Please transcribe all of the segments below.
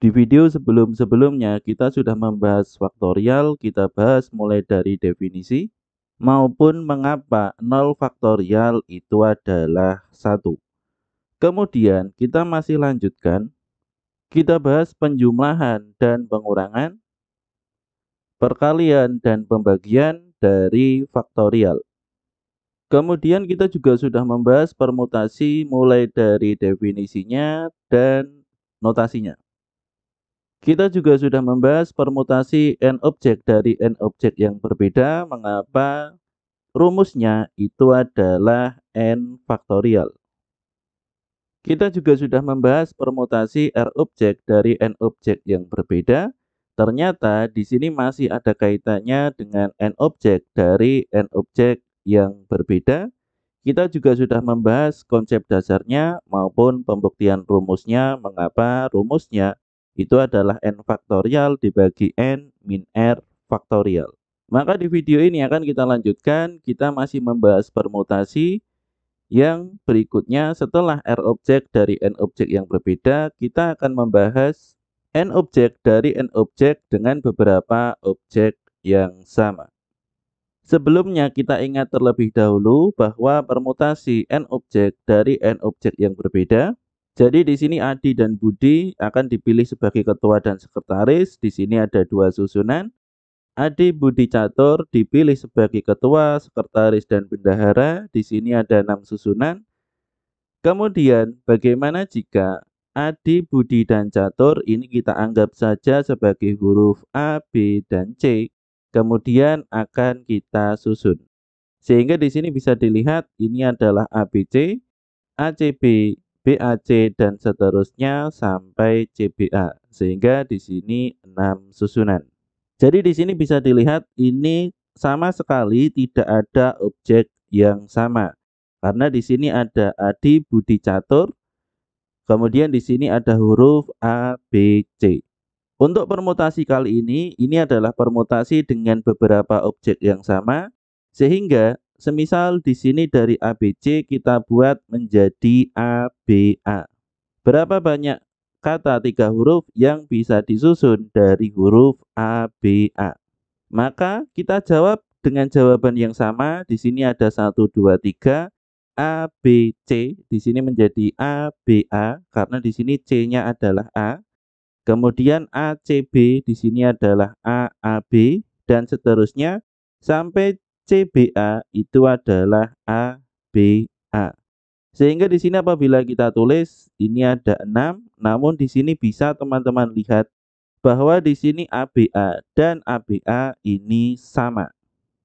Di video sebelum-sebelumnya kita sudah membahas faktorial, kita bahas mulai dari definisi maupun mengapa 0 faktorial itu adalah 1. Kemudian kita masih lanjutkan, kita bahas penjumlahan dan pengurangan, perkalian dan pembagian dari faktorial. Kemudian kita juga sudah membahas permutasi mulai dari definisinya dan notasinya. Kita juga sudah membahas permutasi n objek dari n objek yang berbeda, mengapa rumusnya itu adalah n faktorial. Kita juga sudah membahas permutasi R objek dari N objek yang berbeda. Ternyata di sini masih ada kaitannya dengan N objek dari N objek yang berbeda. Kita juga sudah membahas konsep dasarnya maupun pembuktian rumusnya, mengapa rumusnya itu adalah N faktorial dibagi N min R faktorial. Maka di video ini akan kita lanjutkan, kita masih membahas permutasi. Yang berikutnya setelah R objek dari N objek yang berbeda, kita akan membahas N objek dari N objek dengan beberapa objek yang sama. Sebelumnya kita ingat terlebih dahulu bahwa permutasi N objek dari N objek yang berbeda. Jadi di sini Adi dan Budi akan dipilih sebagai ketua dan sekretaris. Di sini ada dua susunan. Adi Budi Catur dipilih sebagai ketua, sekretaris, dan bendahara. Di sini ada 6 susunan. Kemudian, bagaimana jika Adi, Budi, dan Catur ini kita anggap saja sebagai huruf A, B, dan C. Kemudian akan kita susun. Sehingga di sini bisa dilihat ini adalah ABC, ACB, BAC, dan seterusnya sampai CBA. Sehingga di sini 6 susunan. Jadi di sini bisa dilihat ini sama sekali tidak ada objek yang sama. Karena di sini ada Adi Budi Catur, kemudian di sini ada huruf A, B, C. Untuk permutasi kali ini adalah permutasi dengan beberapa objek yang sama, sehingga semisal di sini dari ABC kita buat menjadi ABA. Berapa banyak kata 3 huruf yang bisa disusun dari huruf A, B, A? Maka kita jawab dengan jawaban yang sama. Di sini ada 1, 2, 3. A, B, C. Di sini menjadi A, B, A karena di sini C-nya adalah A. Kemudian A, C, B di sini adalah A, A, B dan seterusnya sampai C, B, A itu adalah A, B, A. Sehingga di sini apabila kita tulis ini ada 6, namun di sini bisa teman-teman lihat bahwa di sini ABA dan ABA ini sama.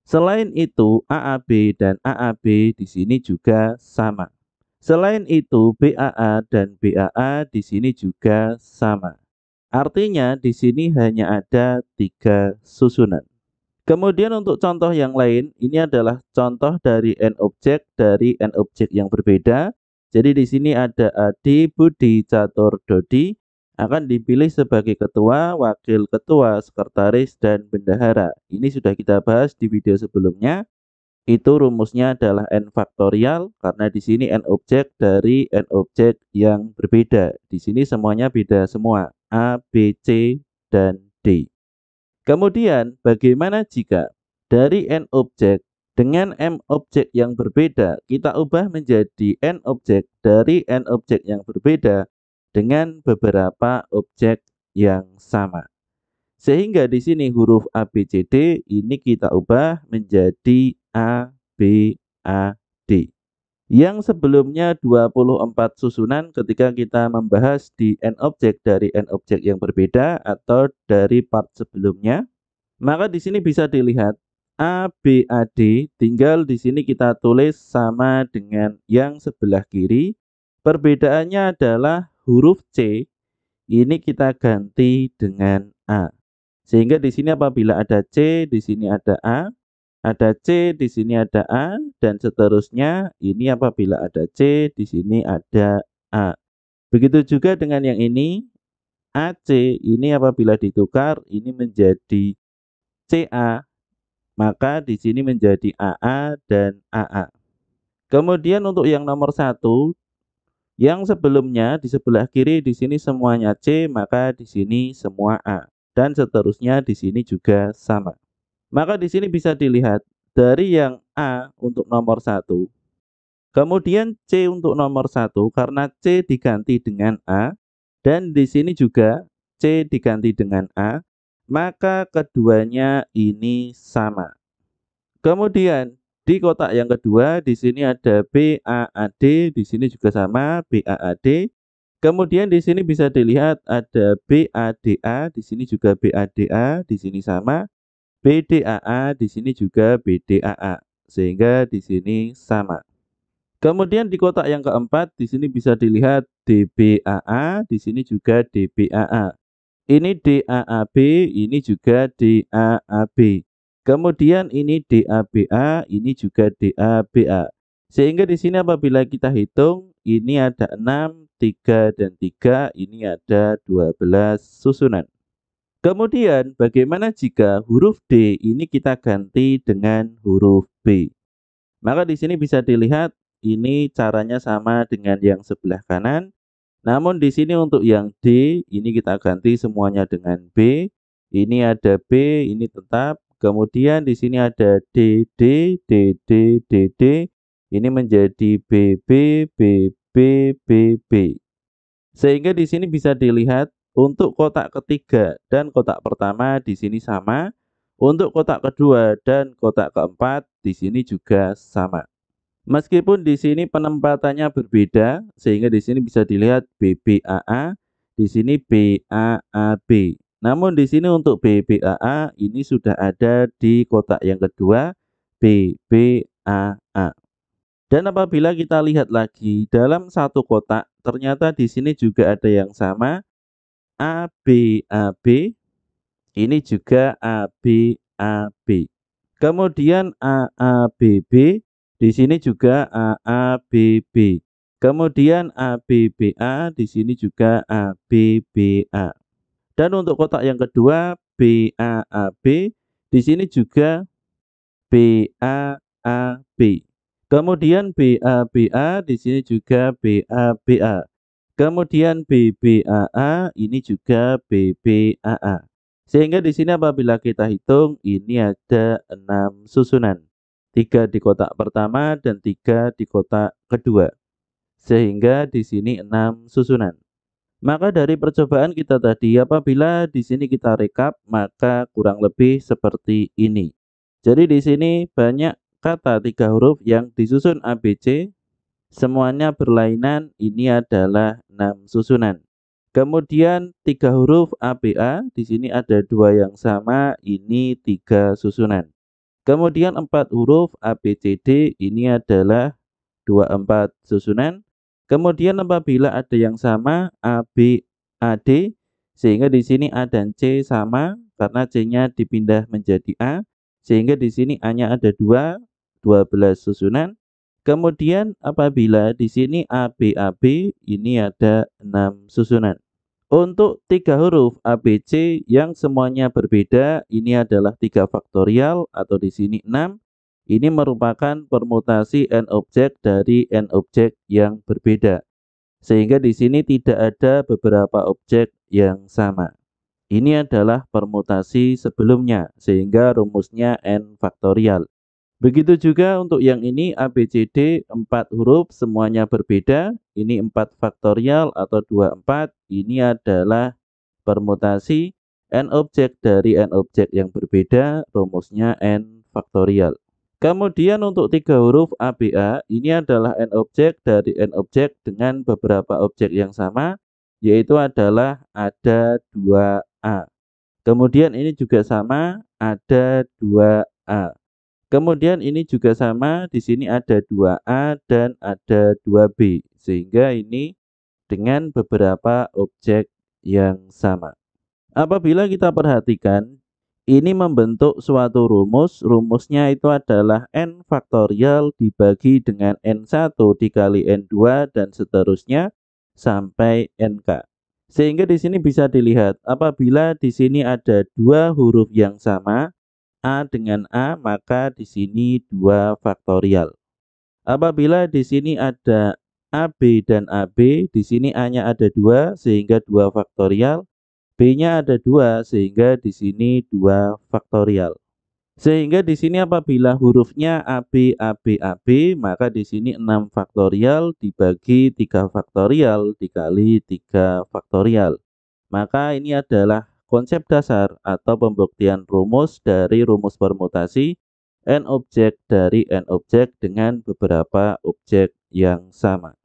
Selain itu, AAB dan AAB di sini juga sama. Selain itu, BAA dan BAA di sini juga sama. Artinya di sini hanya ada 3 susunan. Kemudian untuk contoh yang lain, ini adalah contoh dari N objek dari N objek yang berbeda. Jadi di sini ada Adi, Budi, Catur, Dodi akan dipilih sebagai ketua, wakil ketua, sekretaris, dan bendahara. Ini sudah kita bahas di video sebelumnya. Itu rumusnya adalah N faktorial karena di sini N objek dari N objek yang berbeda. Di sini semuanya beda semua, A, B, C, dan D. Kemudian, bagaimana jika dari N objek dengan M objek yang berbeda, kita ubah menjadi N objek dari N objek yang berbeda dengan beberapa objek yang sama. Sehingga di sini huruf A, B, C, D ini kita ubah menjadi A, B, A, D. Yang sebelumnya 24 susunan ketika kita membahas di N objek dari N objek yang berbeda atau dari part sebelumnya. Maka di sini bisa dilihat A, B, A, D tinggal di sini kita tulis sama dengan yang sebelah kiri. Perbedaannya adalah huruf C ini kita ganti dengan A. Sehingga di sini apabila ada C, di sini ada A, ada C, di sini ada A, dan seterusnya. Ini apabila ada C, di sini ada A. Begitu juga dengan yang ini, AC ini apabila ditukar ini menjadi CA, maka di sini menjadi AA dan AA. Kemudian untuk yang nomor 1, Yang sebelumnya di sebelah kiri di sini semuanya C, maka di sini semua A. Dan seterusnya di sini juga sama. Maka di sini bisa dilihat dari yang A untuk nomor 1, kemudian C untuk nomor 1 karena C diganti dengan A, dan di sini juga C diganti dengan A, maka keduanya ini sama. Kemudian di kotak yang kedua di sini ada BAAD, di sini juga sama BAAD. Kemudian di sini bisa dilihat ada BADA, di sini juga BADA, di sini sama. BDAA, di sini juga BDAA. Sehingga di sini sama. Kemudian di kotak yang keempat di sini bisa dilihat DBAA, di sini juga DBAA. Ini DAAB, ini juga DAAB. Kemudian ini DABA, ini juga DABA. Sehingga di sini apabila kita hitung, ini ada 6, 3, dan 3, ini ada 12 susunan. Kemudian bagaimana jika huruf D ini kita ganti dengan huruf B? Maka di sini bisa dilihat ini caranya sama dengan yang sebelah kanan. Namun di sini untuk yang D ini kita ganti semuanya dengan B. Ini ada B, ini tetap. Kemudian di sini ada DD, DD, DD. Ini menjadi BB, BB, BB. Sehingga di sini bisa dilihat untuk kotak ketiga dan kotak pertama di sini sama. Untuk kotak kedua dan kotak keempat di sini juga sama. Meskipun di sini penempatannya berbeda, sehingga di sini bisa dilihat BBAA, di sini BAAB. Namun di sini untuk BBAA ini sudah ada di kotak yang kedua, BBAA. Dan apabila kita lihat lagi dalam satu kotak, ternyata di sini juga ada yang sama, ABAB, ini juga ABAB. Kemudian AABB, di sini juga AABB. Kemudian ABBA, di sini juga ABBA. Dan untuk kotak yang kedua BAAB, di sini juga BAAB. Kemudian BABA, di sini juga BABA. Kemudian BBAA, ini juga BBAA. Sehingga di sini apabila kita hitung ini ada 6 susunan. 3 di kotak pertama dan 3 di kotak kedua. Sehingga di sini 6 susunan. Maka dari percobaan kita tadi apabila di sini kita rekap maka kurang lebih seperti ini. Jadi di sini banyak kata 3 huruf yang disusun ABC, semuanya berlainan, ini adalah 6 susunan. Kemudian 3 huruf ABA, di sini ada 2 yang sama, ini 3 susunan. Kemudian 4 huruf ABCD, ini adalah 24 susunan. Kemudian apabila ada yang sama ABAD, sehingga di sini A dan C sama karena C-nya dipindah menjadi A, sehingga di sini A-nya ada 2, 12 susunan. Kemudian apabila di sini ABAB ini ada 6 susunan. Untuk 3 huruf ABC yang semuanya berbeda, ini adalah 3 faktorial atau di sini 6. Ini merupakan permutasi n objek dari n objek yang berbeda. Sehingga di sini tidak ada beberapa objek yang sama. Ini adalah permutasi sebelumnya, sehingga rumusnya n faktorial. Begitu juga untuk yang ini ABCD 4 huruf semuanya berbeda. Ini 4 faktorial atau 24. Ini adalah permutasi n objek dari n objek yang berbeda, rumusnya n faktorial. Kemudian untuk 3 huruf ABA, ini adalah n objek dari n objek dengan beberapa objek yang sama, yaitu adalah ada 2A. Kemudian ini juga sama, ada 2A. Kemudian ini juga sama, di sini ada 2A dan ada 2B. Sehingga ini dengan beberapa objek yang sama. Apabila kita perhatikan, ini membentuk suatu rumus. Rumusnya itu adalah n faktorial dibagi dengan n1 dikali n2 dan seterusnya sampai nk. Sehingga di sini bisa dilihat apabila di sini ada 2 huruf yang sama, A dengan A, maka di sini 2 faktorial. Apabila di sini ada AB dan AB, di sini A-nya ada 2 sehingga 2 faktorial, B-nya ada 2 sehingga di sini 2 faktorial. Sehingga di sini apabila hurufnya AB, AB, AB, maka di sini 6 faktorial dibagi 3 faktorial dikali 3 faktorial. Maka ini adalah konsep dasar atau pembuktian rumus dari rumus permutasi n objek dari n objek dengan beberapa objek yang sama.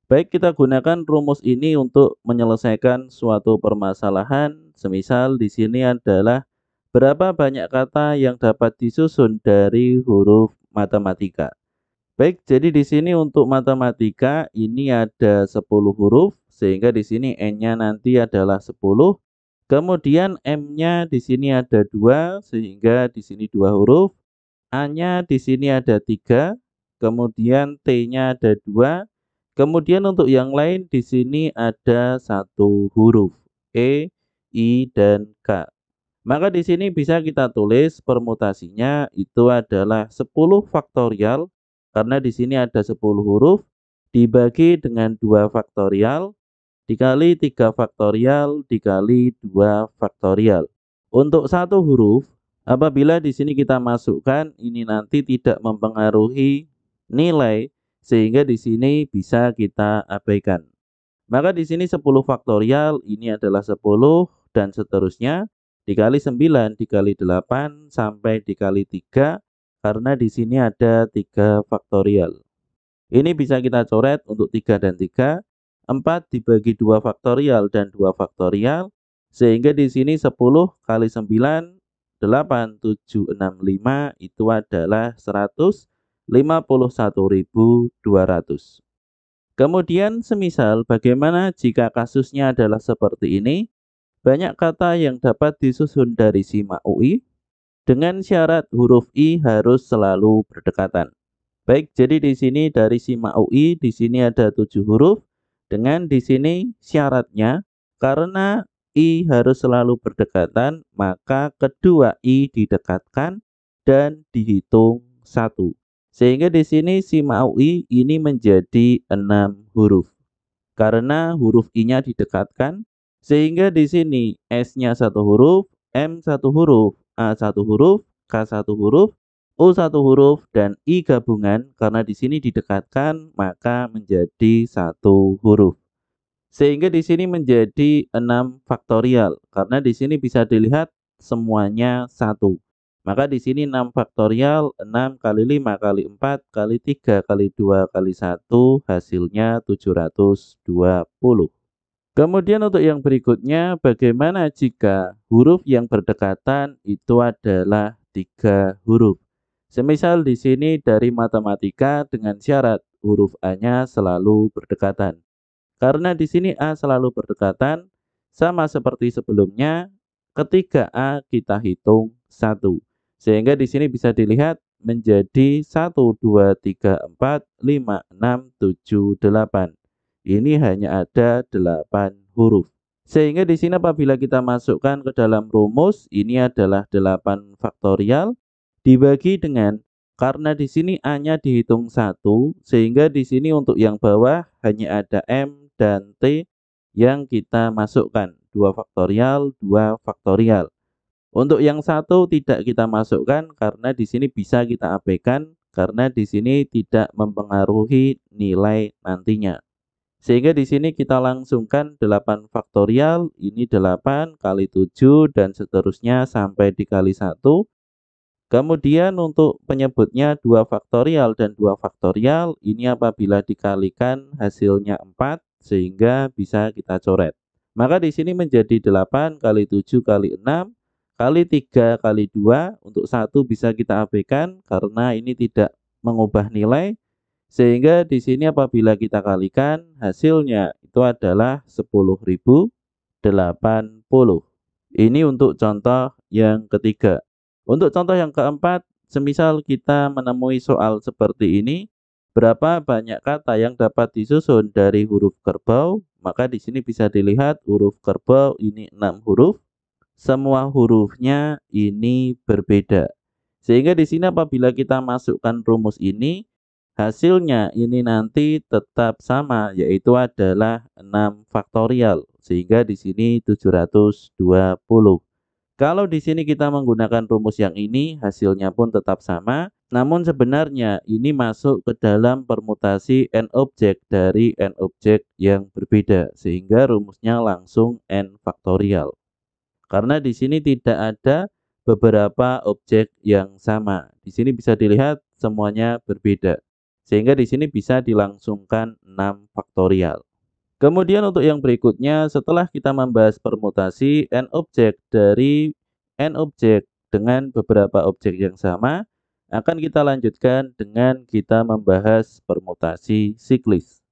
Baik, kita gunakan rumus ini untuk menyelesaikan suatu permasalahan. Semisal di sini adalah berapa banyak kata yang dapat disusun dari huruf matematika. Baik, jadi di sini untuk matematika ini ada 10 huruf sehingga di sini n-nya nanti adalah 10. Kemudian m-nya di sini ada 2 sehingga di sini 2 huruf. A-nya di sini ada 3, kemudian T-nya ada 2. Kemudian untuk yang lain di sini ada 1 huruf E, I, dan K. Maka di sini bisa kita tulis permutasinya itu adalah 10 faktorial karena di sini ada 10 huruf dibagi dengan 2 faktorial dikali 3 faktorial dikali 2 faktorial. Untuk satu huruf, apabila di sini kita masukkan ini nanti tidak mempengaruhi nilai sehingga di sini bisa kita abaikan. Maka di sini 10 faktorial ini adalah 10 dan seterusnya dikali 9 dikali 8 sampai dikali 3 karena di sini ada 3 faktorial. Ini bisa kita coret untuk 3 dan 3. 4 dibagi 2 faktorial dan 2 faktorial. Sehingga di sini 10 kali 9, 8, 7, 6, 5 itu adalah 151.200. Kemudian semisal bagaimana jika kasusnya adalah seperti ini. Banyak kata yang dapat disusun dari simak UI dengan syarat huruf I harus selalu berdekatan. Baik, jadi di sini dari simak UI di sini ada 7 huruf dengan di sini syaratnya karena I harus selalu berdekatan, maka kedua I didekatkan dan dihitung 1. Sehingga di sini simak UI ini menjadi 6 huruf. Karena huruf I-nya didekatkan, sehingga di sini S-nya 1 huruf, M 1 huruf, A 1 huruf, K 1 huruf, U 1 huruf, dan I gabungan karena di sini didekatkan maka menjadi 1 huruf. Sehingga di sini menjadi 6 faktorial karena di sini bisa dilihat semuanya 1. Maka di sini 6 faktorial, 6 kali 5 kali 4 kali 3 kali 2 kali 1 hasilnya 720. Kemudian untuk yang berikutnya, bagaimana jika huruf yang berdekatan itu adalah 3 huruf? Semisal di sini dari matematika dengan syarat huruf A-nya selalu berdekatan. Karena di sini A selalu berdekatan, sama seperti sebelumnya, ketika A kita hitung 1. Sehingga di sini bisa dilihat menjadi 1, 2, 3, 4, 5, 6, 7, 8. Ini hanya ada 8 huruf. Sehingga di sini apabila kita masukkan ke dalam rumus, ini adalah 8 faktorial dibagi dengan karena di sini A-nya dihitung 1, sehingga di sini untuk yang bawah hanya ada M dan T yang kita masukkan. 2 faktorial, 2 faktorial. Untuk yang satu tidak kita masukkan karena di sini bisa kita abaikan karena di sini tidak mempengaruhi nilai nantinya. Sehingga di sini kita langsungkan 8 faktorial, ini 8 kali 7 dan seterusnya sampai dikali 1. Kemudian untuk penyebutnya 2 faktorial dan 2 faktorial, ini apabila dikalikan hasilnya 4 sehingga bisa kita coret. Maka di sini menjadi 8 kali 7 kali 6 kali 3 kali 2 untuk 1 bisa kita abaikan karena ini tidak mengubah nilai. Sehingga di sini apabila kita kalikan hasilnya itu adalah 10.080. Ini untuk contoh yang ketiga. Untuk contoh yang keempat, semisal kita menemui soal seperti ini, berapa banyak kata yang dapat disusun dari huruf kerbau? Maka di sini bisa dilihat huruf kerbau ini 6 huruf. Semua hurufnya ini berbeda. Sehingga di sini apabila kita masukkan rumus ini, Hasilnya ini nanti tetap sama, yaitu adalah 6 faktorial, sehingga di sini 720. Kalau di sini kita menggunakan rumus yang ini, hasilnya pun tetap sama, namun sebenarnya ini masuk ke dalam permutasi n objek dari n objek yang berbeda, sehingga rumusnya langsung n faktorial. Karena di sini tidak ada beberapa objek yang sama. Di sini bisa dilihat semuanya berbeda. Sehingga di sini bisa dilangsungkan 6 faktorial. Kemudian untuk yang berikutnya, setelah kita membahas permutasi n objek dari n objek dengan beberapa objek yang sama, akan kita lanjutkan dengan kita membahas permutasi siklis.